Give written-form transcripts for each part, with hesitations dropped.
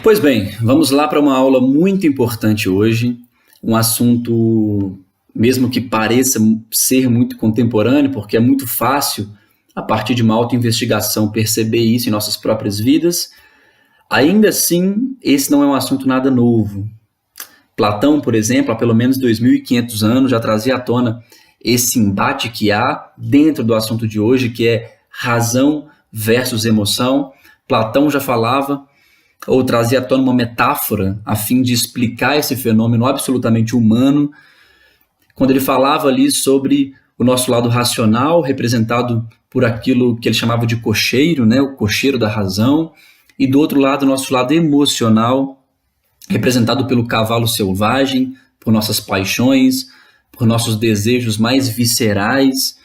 Pois bem, vamos lá para uma aula muito importante hoje, um assunto, mesmo que pareça ser muito contemporâneo, porque é muito fácil, a partir de uma autoinvestigação, perceber isso em nossas próprias vidas. Ainda assim, esse não é um assunto nada novo. Platão, por exemplo, há pelo menos 2.500 anos, já trazia à tona esse embate que há dentro do assunto de hoje, que é razão versus emoção. Platão já falava, ou trazia à tona uma metáfora a fim de explicar esse fenômeno absolutamente humano, quando ele falava ali sobre o nosso lado racional, representado por aquilo que ele chamava de cocheiro, né, o cocheiro da razão, e do outro lado, o nosso lado emocional, representado pelo cavalo selvagem, por nossas paixões, por nossos desejos mais viscerais.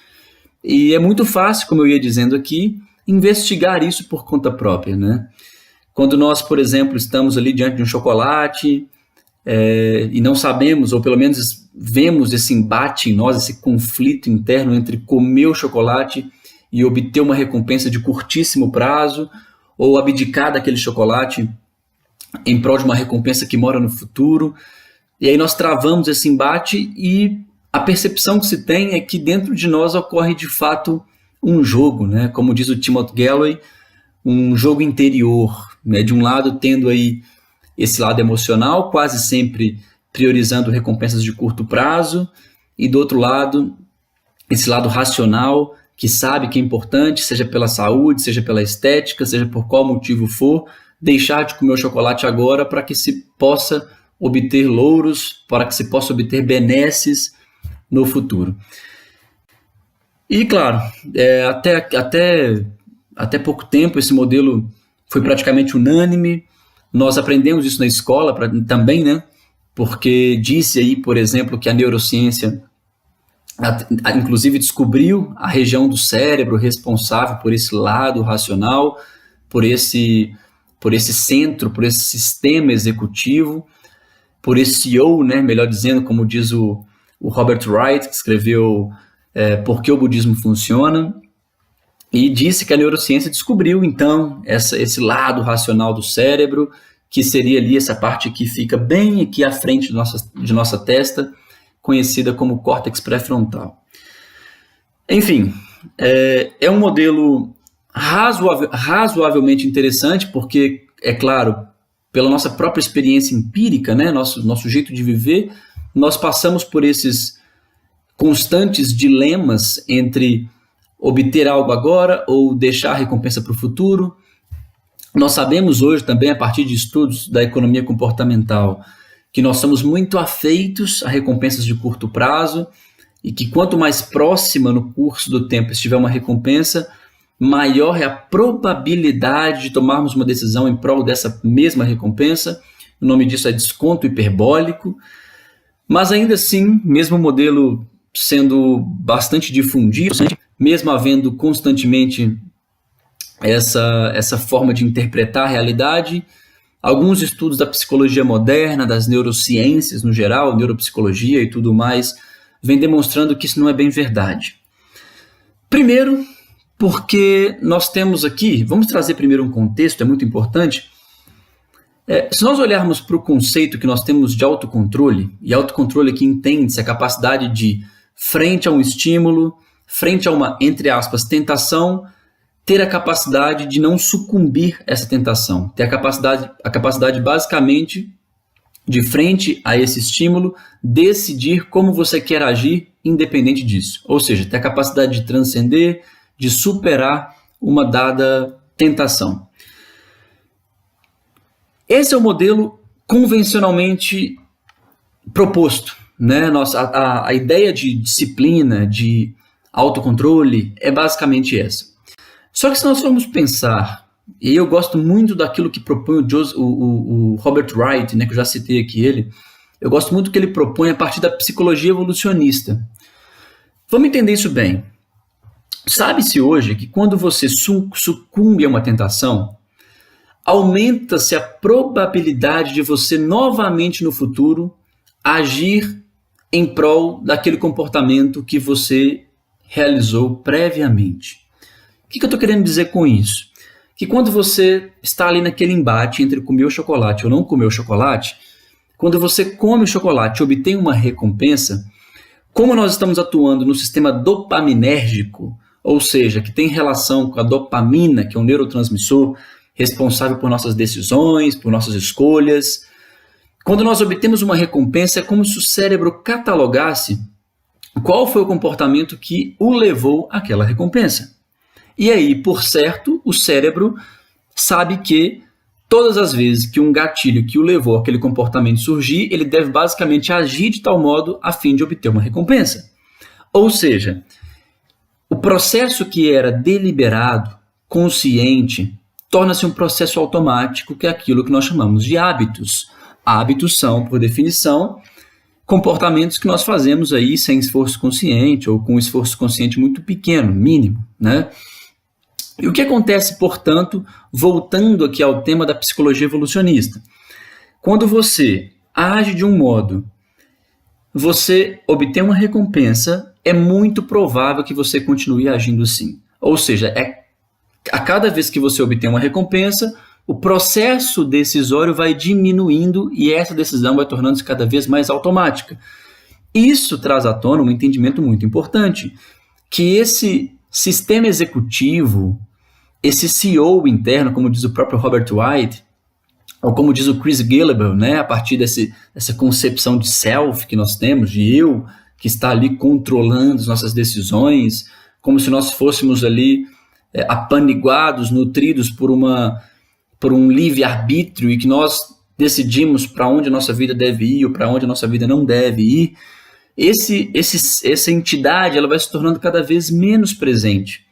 E é muito fácil, como eu ia dizendo aqui, investigar isso por conta própria, né? Quando nós, por exemplo, estamos ali diante de um chocolate e não sabemos, ou pelo menos vemos esse embate em nós, esse conflito interno entre comer o chocolate e obter uma recompensa de curtíssimo prazo, ou abdicar daquele chocolate em prol de uma recompensa que mora no futuro. E aí nós travamos esse embate e a percepção que se tem é que dentro de nós ocorre de fato um jogo, né? Como diz o Timothy Gallwey, um jogo interior, né? De um lado tendo aí esse lado emocional, quase sempre priorizando recompensas de curto prazo, e do outro lado, esse lado racional, que sabe que é importante, seja pela saúde, seja pela estética, seja por qual motivo for, deixar de comer o chocolate agora para que se possa obter louros, para que se possa obter benesses no futuro. E claro, até pouco tempo esse modelo foi praticamente unânime. Nós aprendemos isso na escola também, né? Porque disse aí, por exemplo, que a neurociência inclusive descobriu a região do cérebro responsável por esse lado racional, por esse centro, por esse sistema executivo, por esse eu, né? Melhor dizendo, como diz o Robert Wright, que escreveu Por que o Budismo Funciona, e disse que a neurociência descobriu, então, esse lado racional do cérebro, que seria ali essa parte que fica bem aqui à frente de nossa testa, conhecida como córtex pré-frontal. Enfim, é um modelo razoavelmente interessante, porque, é claro, pela nossa própria experiência empírica, né, nosso jeito de viver, nós passamos por esses constantes dilemas entre obter algo agora ou deixar a recompensa para o futuro. Nós sabemos hoje também, a partir de estudos da economia comportamental, que nós somos muito afeitos a recompensas de curto prazo e que quanto mais próxima no curso do tempo estiver uma recompensa, maior é a probabilidade de tomarmos uma decisão em prol dessa mesma recompensa. O nome disso é desconto hiperbólico. Mas ainda assim, mesmo o modelo sendo bastante difundido, mesmo havendo constantemente essa forma de interpretar a realidade, alguns estudos da psicologia moderna, das neurociências no geral, neuropsicologia e tudo mais, vêm demonstrando que isso não é bem verdade. Primeiro, porque nós temos aqui, vamos trazer primeiro um contexto, é muito importante. Se nós olharmos para o conceito que nós temos de autocontrole, e autocontrole aqui entende-se a capacidade de, frente a um estímulo, frente a uma, entre aspas, tentação, ter a capacidade de não sucumbir a essa tentação, ter a capacidade basicamente de, frente a esse estímulo, decidir como você quer agir independente disso. Ou seja, ter a capacidade de transcender, de superar uma dada tentação. Esse é o modelo convencionalmente proposto, né? A ideia de disciplina, de autocontrole é basicamente essa. Só que se nós formos pensar, e eu gosto muito daquilo que propõe o Robert Wright, né, que eu já citei aqui ele, eu gosto muito do que ele propõe a partir da psicologia evolucionista. Vamos entender isso bem. Sabe-se hoje que quando você sucumbe a uma tentação, aumenta-se a probabilidade de você novamente no futuro agir em prol daquele comportamento que você realizou previamente. O que eu estou querendo dizer com isso? O que quando você está ali naquele embate entre comer o chocolate ou não comer o chocolate, quando você come o chocolate e obtém uma recompensa, como nós estamos atuando no sistema dopaminérgico, ou seja, que tem relação com a dopamina, que é um neurotransmissor responsável por nossas decisões, por nossas escolhas, quando nós obtemos uma recompensa, é como se o cérebro catalogasse qual foi o comportamento que o levou àquela recompensa. E aí, por certo, o cérebro sabe que todas as vezes que um gatilho que o levou àquele comportamento surgir, ele deve basicamente agir de tal modo a fim de obter uma recompensa. Ou seja, o processo que era deliberado, consciente, torna-se um processo automático, que é aquilo que nós chamamos de hábitos. Hábitos são, por definição, comportamentos que nós fazemos aí sem esforço consciente ou com um esforço consciente muito pequeno, mínimo, né? E o que acontece, portanto, voltando aqui ao tema da psicologia evolucionista? Quando você age de um modo, você obtém uma recompensa, é muito provável que você continue agindo assim. Ou seja, a cada vez que você obtém uma recompensa, o processo decisório vai diminuindo e essa decisão vai tornando-se cada vez mais automática. Isso traz à tona um entendimento muito importante, que esse sistema executivo, esse CEO interno, como diz o próprio Robert White, ou como diz o Chris Gillibo, né, a partir dessa concepção de self que nós temos, de eu, que está ali controlando as nossas decisões, como se nós fôssemos ali apaniguados, nutridos por um livre-arbítrio e que nós decidimos para onde a nossa vida deve ir ou para onde a nossa vida não deve ir. Essa entidade ela vai se tornando cada vez menos presente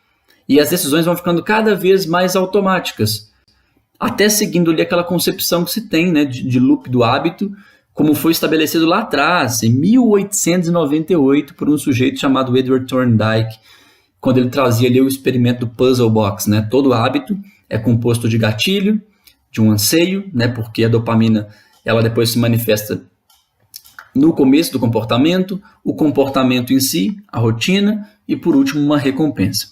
e as decisões vão ficando cada vez mais automáticas, até seguindo ali aquela concepção que se tem, né, de loop do hábito, como foi estabelecido lá atrás, em 1898, por um sujeito chamado Edward Thorndike, quando ele trazia ali o experimento do puzzle box, né? Todo hábito é composto de gatilho, de um anseio, né? Porque a dopamina ela depois se manifesta no começo do comportamento, o comportamento em si, a rotina e, por último, uma recompensa.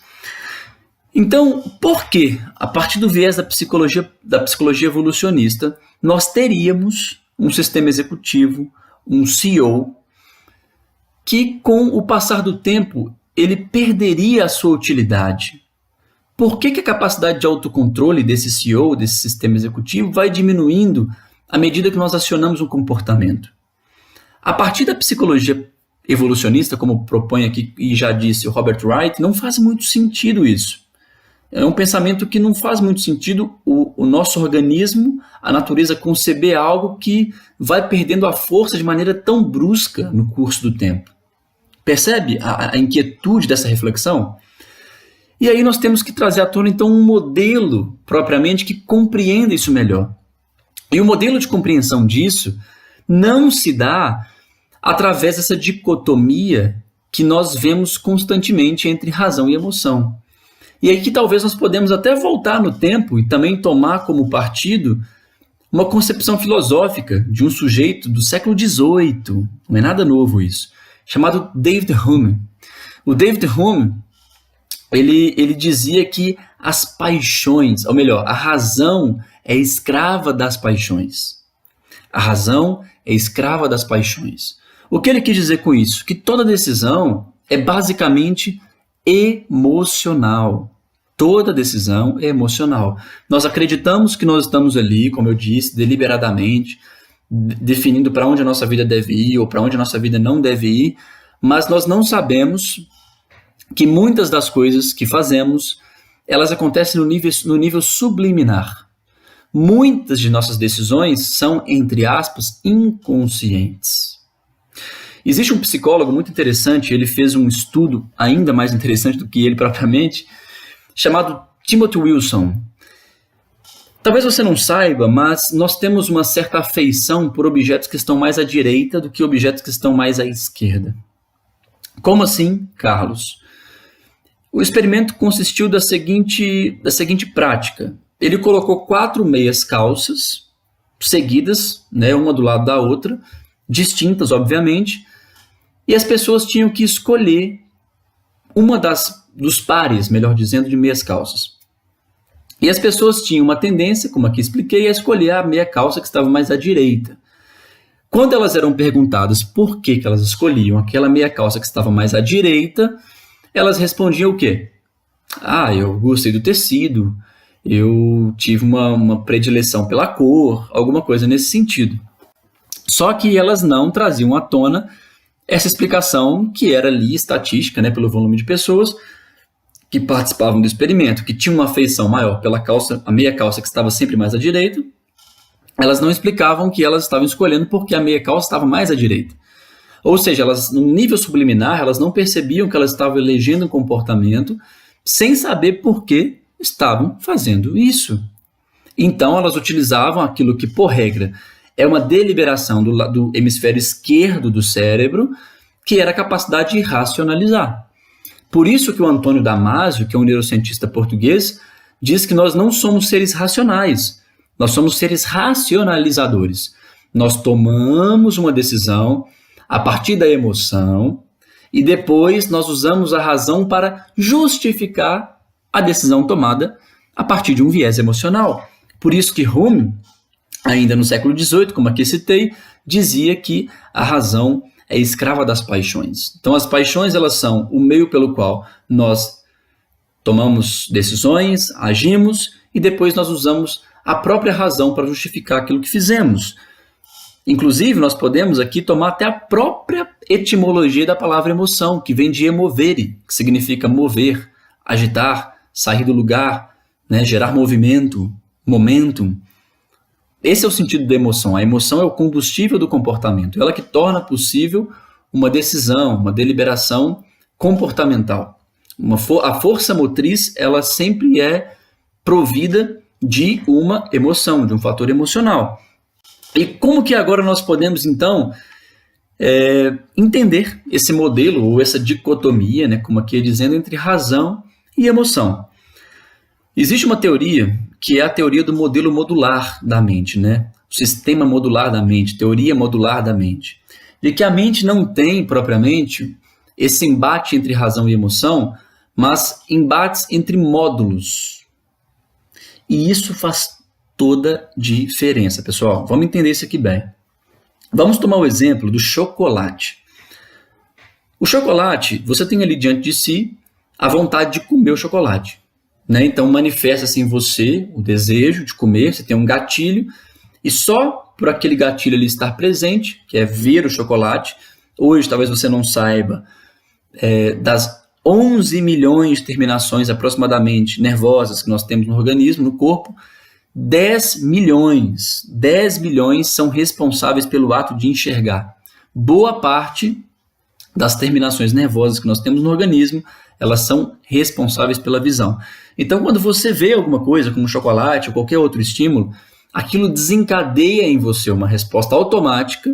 Então, por que, a partir do viés da psicologia evolucionista, nós teríamos um sistema executivo, um CEO, que com o passar do tempo ele perderia a sua utilidade? Por que a capacidade de autocontrole desse CEO, desse sistema executivo, vai diminuindo à medida que nós acionamos um comportamento? A partir da psicologia evolucionista, como propõe aqui e já disse o Robert Wright, não faz muito sentido isso. É um pensamento que não faz muito sentido o nosso organismo, a natureza, conceber algo que vai perdendo a força de maneira tão brusca no curso do tempo. Percebe a inquietude dessa reflexão? E aí nós temos que trazer à tona, então, um modelo, propriamente, que compreenda isso melhor. E o modelo de compreensão disso não se dá através dessa dicotomia que nós vemos constantemente entre razão e emoção. E aí que talvez nós podemos até voltar no tempo e também tomar como partido uma concepção filosófica de um sujeito do século XVIII, não é nada novo isso, chamado David Hume. O David Hume, ele dizia que as paixões, ou melhor, a razão é escrava das paixões. A razão é escrava das paixões. O que ele quis dizer com isso? Que toda decisão é basicamente emocional. Toda decisão é emocional. Nós acreditamos que nós estamos ali, como eu disse, deliberadamente, definindo para onde a nossa vida deve ir ou para onde a nossa vida não deve ir, mas nós não sabemos que muitas das coisas que fazemos, elas acontecem no nível subliminar. Muitas de nossas decisões são, entre aspas, inconscientes. Existe um psicólogo muito interessante, ele fez um estudo ainda mais interessante do que ele propriamente, chamado Timothy Wilson. Talvez você não saiba, mas nós temos uma certa afeição por objetos que estão mais à direita do que objetos que estão mais à esquerda. Como assim, Carlos? O experimento consistiu da seguinte prática. Ele colocou 4 meias calças seguidas, né, uma do lado da outra, distintas, obviamente, e as pessoas tinham que escolher uma dos pares, melhor dizendo, de meias calças. E as pessoas tinham uma tendência, como aqui expliquei, a escolher a meia calça que estava mais à direita. Quando elas eram perguntadas por que elas escolhiam aquela meia calça que estava mais à direita, elas respondiam o quê? Eu gostei do tecido, eu tive uma predileção pela cor, alguma coisa nesse sentido. Só que elas não traziam à tona essa explicação que era ali estatística, né, pelo volume de pessoas que participavam do experimento, que tinham uma afeição maior pela calça, a meia calça que estava sempre mais à direita. Elas não explicavam que elas estavam escolhendo porque a meia calça estava mais à direita. Ou seja, elas, no nível subliminar, elas não percebiam que elas estavam elegendo um comportamento sem saber por que estavam fazendo isso. Então, elas utilizavam aquilo que, por regra, é uma deliberação do hemisfério esquerdo do cérebro, que era a capacidade de racionalizar. Por isso que o Antônio Damasio, que é um neurocientista português, diz que nós não somos seres racionais, nós somos seres racionalizadores. Nós tomamos uma decisão a partir da emoção e depois nós usamos a razão para justificar a decisão tomada a partir de um viés emocional. Por isso que Hume, ainda no século XVIII, como aqui citei, dizia que a razão é escrava das paixões. Então as paixões, elas são o meio pelo qual nós tomamos decisões, agimos e depois nós usamos a própria razão para justificar aquilo que fizemos. Inclusive, nós podemos aqui tomar até a própria etimologia da palavra emoção, que vem de emovere, que significa mover, agitar, sair do lugar, né, gerar movimento, momentum. Esse é o sentido da emoção. A emoção é o combustível do comportamento. Ela que torna possível uma decisão, uma deliberação comportamental. A força motriz, ela sempre é provida de uma emoção, de um fator emocional. E como que agora nós podemos, então, entender esse modelo, ou essa dicotomia, né, como aqui é dizendo, entre razão e emoção? Existe uma teoria que é a teoria do modelo modular da mente, né? O sistema modular da mente, teoria modular da mente. De que a mente não tem, propriamente, esse embate entre razão e emoção, mas embates entre módulos. E isso faz toda diferença, pessoal. Vamos entender isso aqui bem. Vamos tomar o exemplo do chocolate. O chocolate, você tem ali diante de si a vontade de comer o chocolate, né? Então manifesta-se em você o desejo de comer, você tem um gatilho, e só por aquele gatilho ali estar presente, que é ver o chocolate, hoje talvez você não saiba, das 11 milhões de terminações aproximadamente nervosas que nós temos no organismo, no corpo, 10 milhões são responsáveis pelo ato de enxergar. Boa parte das terminações nervosas que nós temos no organismo, elas são responsáveis pela visão. Então, quando você vê alguma coisa, como chocolate ou qualquer outro estímulo, aquilo desencadeia em você uma resposta automática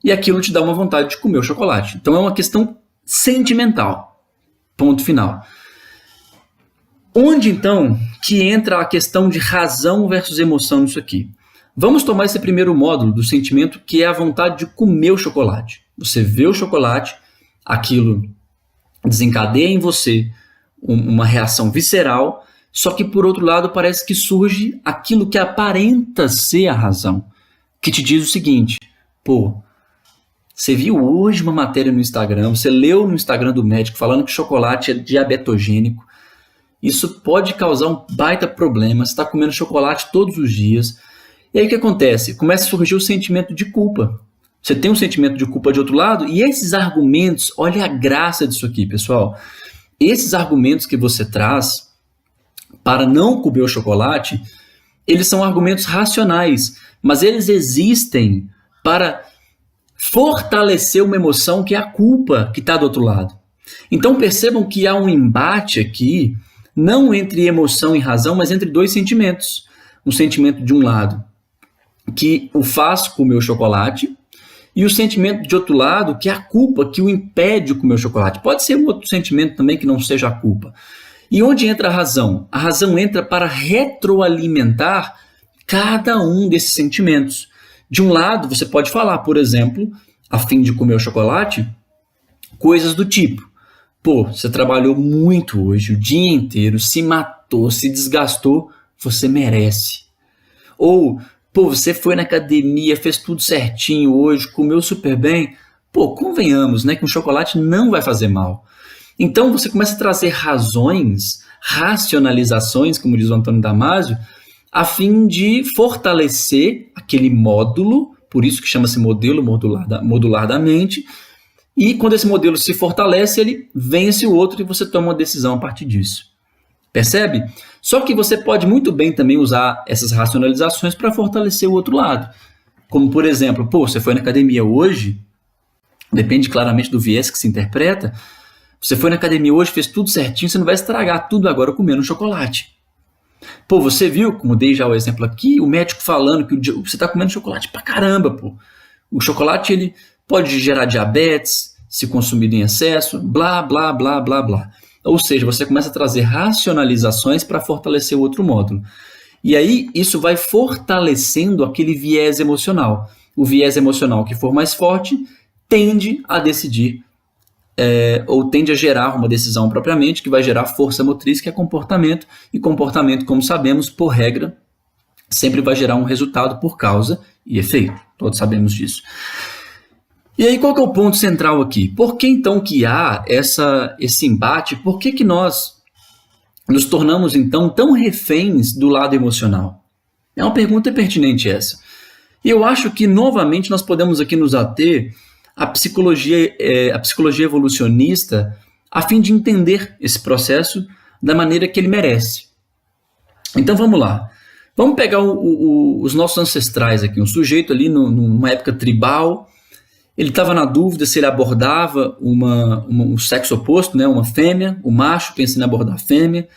e aquilo te dá uma vontade de comer o chocolate. Então, é uma questão sentimental. Ponto final. Onde, então, que entra a questão de razão versus emoção nisso aqui? Vamos tomar esse primeiro módulo do sentimento, que é a vontade de comer o chocolate. Você vê o chocolate, aquilo desencadeia em você uma reação visceral, só que, por outro lado, parece que surge aquilo que aparenta ser a razão, que te diz o seguinte: você viu hoje uma matéria no Instagram, você leu no Instagram do médico falando que chocolate é diabetogênico, isso pode causar um baita problema, você está comendo chocolate todos os dias. E aí o que acontece? Começa a surgir o sentimento de culpa. Você tem um sentimento de culpa de outro lado, e esses argumentos, olha a graça disso aqui, pessoal. Esses argumentos que você traz para não comer o chocolate, eles são argumentos racionais, mas eles existem para fortalecer uma emoção que é a culpa que está do outro lado. Então percebam que há um embate aqui, não entre emoção e razão, mas entre dois sentimentos. Um sentimento de um lado que o faz comer o chocolate, e o sentimento de outro lado, que é a culpa que o impede de comer o chocolate. Pode ser um outro sentimento também que não seja a culpa. E onde entra a razão? A razão entra para retroalimentar cada um desses sentimentos. De um lado, você pode falar, por exemplo, a fim de comer o chocolate, coisas do tipo: você trabalhou muito hoje, o dia inteiro, se matou, se desgastou, você merece. Ou, pô, você foi na academia, fez tudo certinho hoje, comeu super bem. Pô, convenhamos, né, que um chocolate não vai fazer mal. Então você começa a trazer razões, racionalizações, como diz o Antônio Damasio, a fim de fortalecer aquele módulo, por isso que chama-se modelo modular da mente, e quando esse modelo se fortalece, ele vence o outro e você toma uma decisão a partir disso. Percebe? Só que você pode muito bem também usar essas racionalizações para fortalecer o outro lado. Como, por exemplo, pô, você foi na academia hoje, depende claramente do viés que se interpreta, você foi na academia hoje, fez tudo certinho, você não vai estragar tudo agora comendo chocolate. Pô, você viu, como dei já o exemplo aqui, o médico falando que você está comendo chocolate pra caramba, pô. O chocolate, ele pode gerar diabetes, se consumido em excesso, blá, blá, blá, blá, blá. Ou seja, você começa a trazer racionalizações para fortalecer o outro módulo. E aí, isso vai fortalecendo aquele viés emocional. O viés emocional que for mais forte tende a decidir ou tende a gerar uma decisão propriamente, que vai gerar força motriz, que é comportamento, e comportamento, como sabemos, por regra, sempre vai gerar um resultado por causa e efeito. Todos sabemos disso. E aí, qual que é o ponto central aqui? Por que então que há esse embate? Por que nós nos tornamos então tão reféns do lado emocional? É uma pergunta pertinente essa. E eu acho que, novamente, nós podemos aqui nos ater à psicologia evolucionista a fim de entender esse processo da maneira que ele merece. Então, vamos lá. Vamos pegar os nossos ancestrais aqui. Um sujeito ali numa época tribal, ele estava na dúvida se ele abordava um sexo oposto, né, uma fêmea, o macho pensa em abordar a fêmea,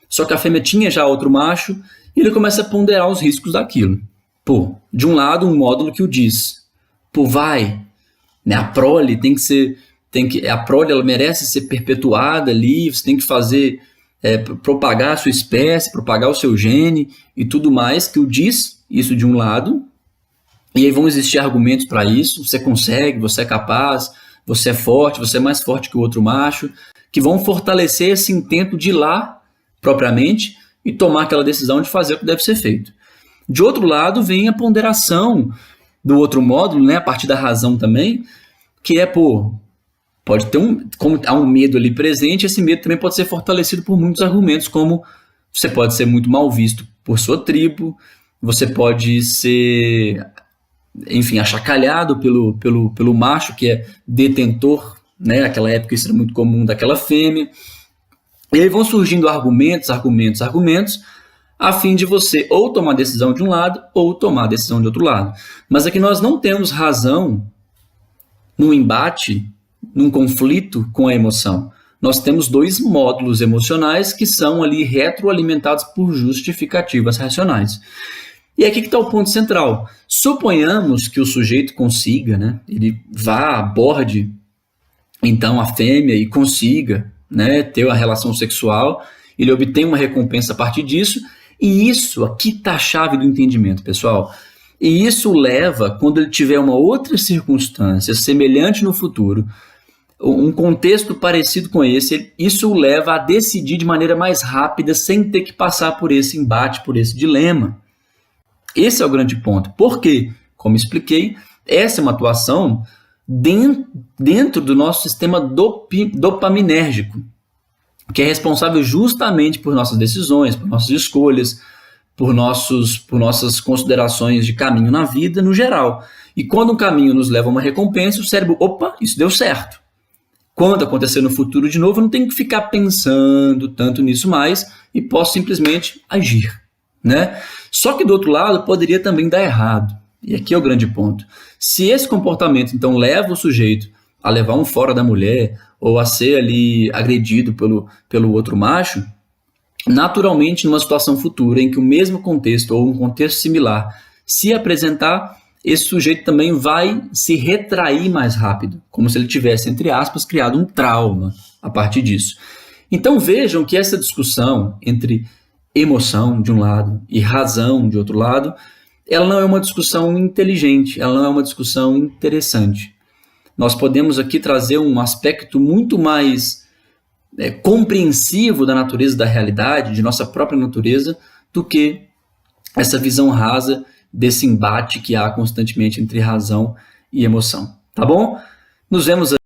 só que a fêmea tinha já outro macho, e ele começa a ponderar os riscos daquilo. Pô, de um lado, um módulo que o diz, pô, vai, né, a prole a prole ela merece ser perpetuada ali, você tem que fazer, propagar a sua espécie, propagar o seu gene e tudo mais, que o diz isso de um lado. E aí vão existir argumentos para isso, você consegue, você é capaz, você é forte, você é mais forte que o outro macho, que vão fortalecer esse intento de ir lá, propriamente, e tomar aquela decisão de fazer o que deve ser feito. De outro lado, vem a ponderação do outro módulo, né, a partir da razão também, que é, pode ter como há um medo ali presente, esse medo também pode ser fortalecido por muitos argumentos, como você pode ser muito mal visto por sua tribo, você pode ser, enfim, achacalhado pelo macho que é detentor, né? Naquela época isso era muito comum daquela fêmea. E aí vão surgindo argumentos, a fim de você ou tomar decisão de um lado ou tomar decisão de outro lado. Mas aqui nós não temos razão num embate, num conflito com a emoção. Nós temos dois módulos emocionais que são ali retroalimentados por justificativas racionais. E aqui que está o ponto central. Suponhamos que o sujeito consiga, né, ele vá, aborde então a fêmea e consiga, né, ter uma relação sexual, ele obtém uma recompensa a partir disso, e isso aqui está a chave do entendimento, pessoal. E isso leva, quando ele tiver uma outra circunstância semelhante no futuro, um contexto parecido com esse, isso o leva a decidir de maneira mais rápida, sem ter que passar por esse embate, por esse dilema. Esse é o grande ponto. Por quê? Como expliquei, essa é uma atuação dentro do nosso sistema dopaminérgico, que é responsável justamente por nossas decisões, por nossas escolhas, por nossas considerações de caminho na vida no geral. E quando um caminho nos leva a uma recompensa, o cérebro, opa, isso deu certo. Quando acontecer no futuro de novo, eu não tenho que ficar pensando tanto nisso mais e posso simplesmente agir, né? Só que do outro lado poderia também dar errado. E aqui é o grande ponto. Se esse comportamento então leva o sujeito a levar um fora da mulher ou a ser ali agredido pelo outro macho, naturalmente numa situação futura em que o mesmo contexto ou um contexto similar se apresentar, esse sujeito também vai se retrair mais rápido, como se ele tivesse, entre aspas, criado um trauma a partir disso. Então vejam que essa discussão entre emoção de um lado e razão de outro lado, ela não é uma discussão inteligente, ela não é uma discussão interessante. Nós podemos aqui trazer um aspecto muito mais compreensivo da natureza da realidade, de nossa própria natureza, do que essa visão rasa desse embate que há constantemente entre razão e emoção. Tá bom? Nos vemos